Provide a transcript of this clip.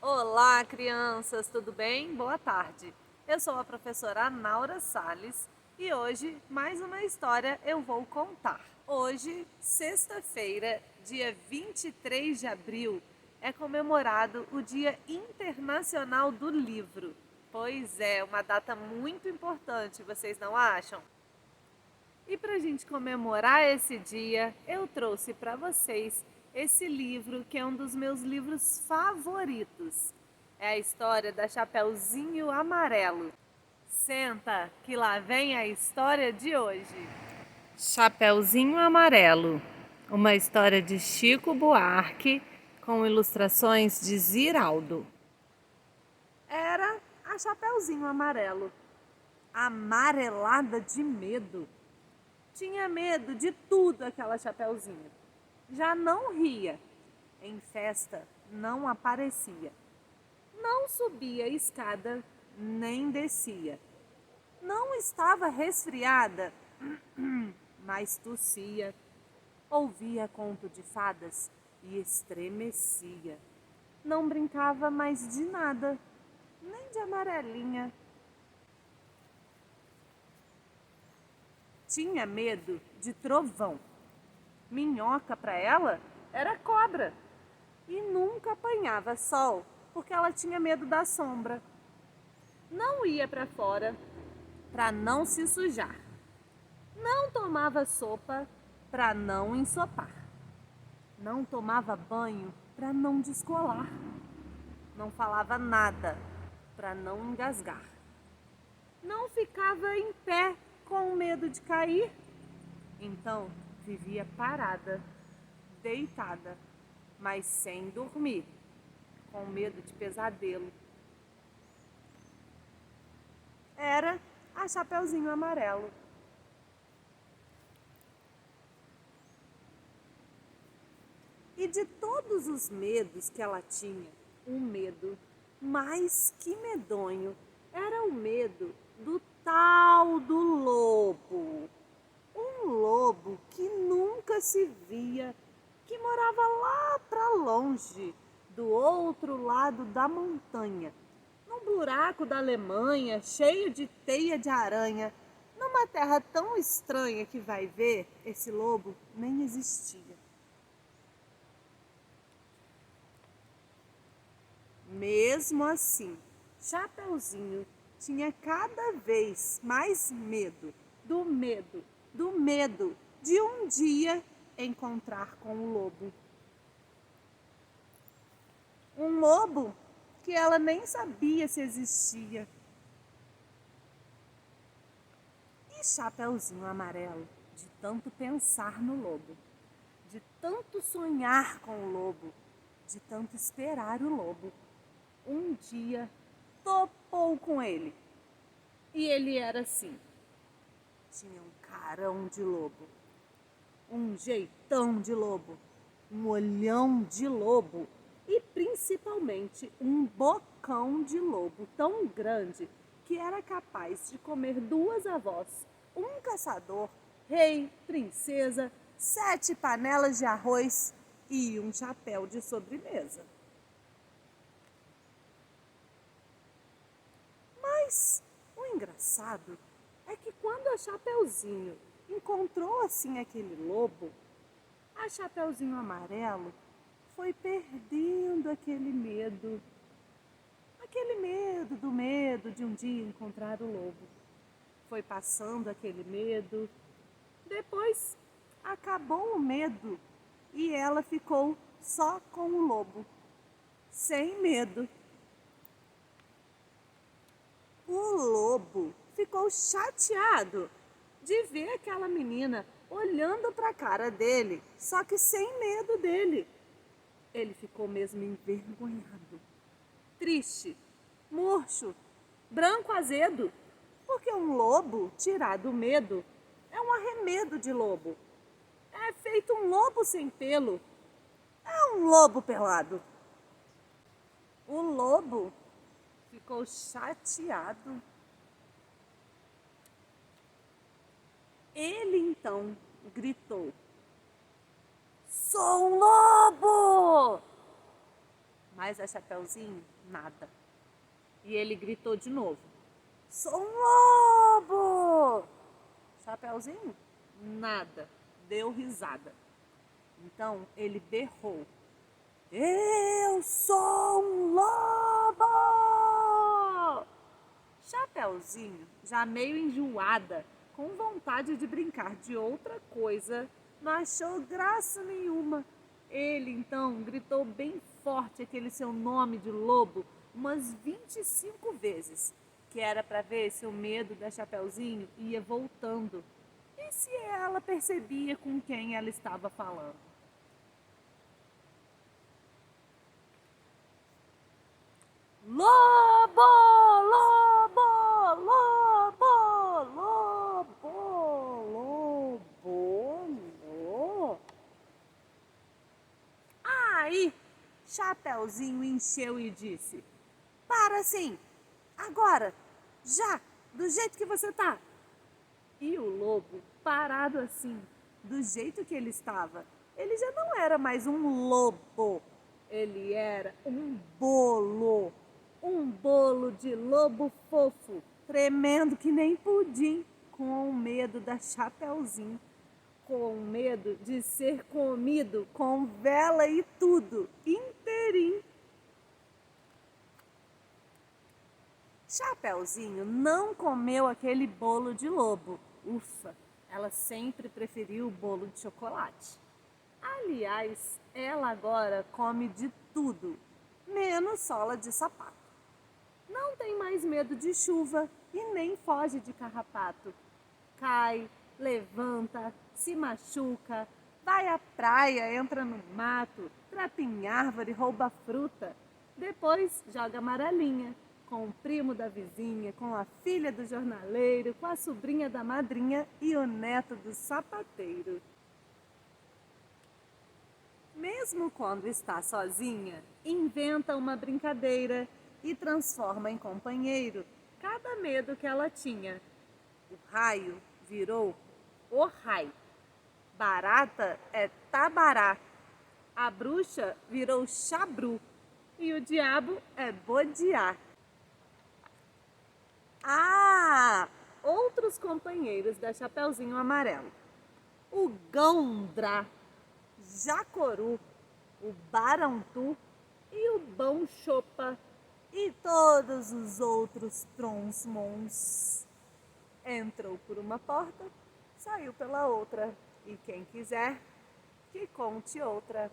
Olá, crianças, tudo bem? Boa tarde. Eu sou a professora Naura Salles e hoje mais uma história eu vou contar. Hoje, sexta-feira, dia 23 de abril, é comemorado o Dia Internacional do Livro. Pois é, uma data muito importante, vocês não acham? E para a gente comemorar esse dia, eu trouxe para vocês esse livro que é um dos meus livros favoritos. É a história da Chapeuzinho Amarelo. Senta, que lá vem a história de hoje. Chapeuzinho Amarelo, uma história de Chico Buarque com ilustrações de Ziraldo. Era a Chapeuzinho Amarelo, amarelada de medo. Tinha medo de tudo aquela Chapeuzinho. Já não ria. Em festa não aparecia. Não subia a escada, nem descia. Não estava resfriada, mas tossia. Ouvia conto de fadas e estremecia. Não brincava mais de nada, nem de amarelinha. Tinha medo de trovão. Minhoca para ela era cobra. E nunca apanhava sol, porque ela tinha medo da sombra. Não ia para fora para não se sujar. Não tomava sopa para não ensopar. Não tomava banho para não descolar. Não falava nada para não engasgar. Não ficava em pé com medo de cair. Então vivia parada, deitada, mas sem dormir, com medo de pesadelo. Era a Chapeuzinho Amarelo. E de todos os medos que ela tinha, o medo mais que medonho era o medo do tal do lobo. Um lobo que nunca se via, que morava lá para longe, do outro lado da montanha, num buraco da Alemanha, cheio de teia de aranha, numa terra tão estranha que vai ver, esse lobo nem existia. Mesmo assim, Chapeuzinho tinha cada vez mais medo, do medo, do medo de um dia encontrar com o lobo. Um lobo que ela nem sabia se existia. E Chapeuzinho Amarelo, de tanto pensar no lobo, de tanto sonhar com o lobo, de tanto esperar o lobo, um dia topou com ele. E ele era assim, tinha um carão de lobo, um jeitão de lobo, um olhão de lobo e principalmente um bocão de lobo tão grande que era capaz de comer duas avós, um caçador, rei, princesa, 7 panelas de arroz e um chapéu de sobremesa. Mas o engraçado é que quando a Chapeuzinho encontrou assim aquele lobo, a Chapeuzinho Amarelo foi perdendo aquele medo do medo de um dia encontrar o lobo. Foi passando aquele medo, depois acabou o medo e ela ficou só com o lobo, sem medo. O lobo ficou chateado de ver aquela menina olhando para a cara dele, só que sem medo dele. Ele ficou mesmo envergonhado, triste, murcho, branco azedo, porque um lobo, tirado o medo, é um arremedo de lobo. É feito um lobo sem pelo, é um lobo pelado. O lobo ficou chateado. Ele então gritou: "Sou um lobo!" Mas a Chapeuzinho, nada. E ele gritou de novo: sou um lobo! Chapeuzinho, nada. Deu risada. Então ele berrou: eu sou um lobo! Chapeuzinho, já meio enjoada, com vontade de brincar de outra coisa, não achou graça nenhuma. Ele então gritou bem forte aquele seu nome de lobo umas 25 vezes, que era para ver se o medo da Chapeuzinho ia voltando e se ela percebia com quem ela estava falando. Lobo, lobo, lobo, lobo, lobo, lobo. Aí, Chapeuzinho encheu e disse: para assim, agora, já, do jeito que você tá. E o lobo, parado assim, do jeito que ele estava, ele já não era mais um lobo, ele era um bolo de lobo fofo, tremendo que nem pudim, com medo da Chapeuzinho, com medo de ser comido com vela e tudo, inteirinho. Chapeuzinho não comeu aquele bolo de lobo. Ufa, ela sempre preferiu o bolo de chocolate. Aliás, ela agora come de tudo, menos sola de sapato. Não tem mais medo de chuva e nem foge de carrapato. Cai, levanta, se machuca, vai à praia, entra no mato, trepa em árvore, rouba fruta. Depois joga amarelinha com o primo da vizinha, com a filha do jornaleiro, com a sobrinha da madrinha e o neto do sapateiro. Mesmo quando está sozinha, inventa uma brincadeira e transforma em companheiro cada medo que ela tinha. O raio virou o rai. Barata é tabará. A bruxa virou chabru. E o diabo é bodiá. Ah, outros companheiros da Chapeuzinho Amarelo. O Gãodra, Jacoru, o Barantu e o Bão Chopa e todos os outros tronsmons. Entrou por uma porta, saiu pela outra. E quem quiser, que conte outra.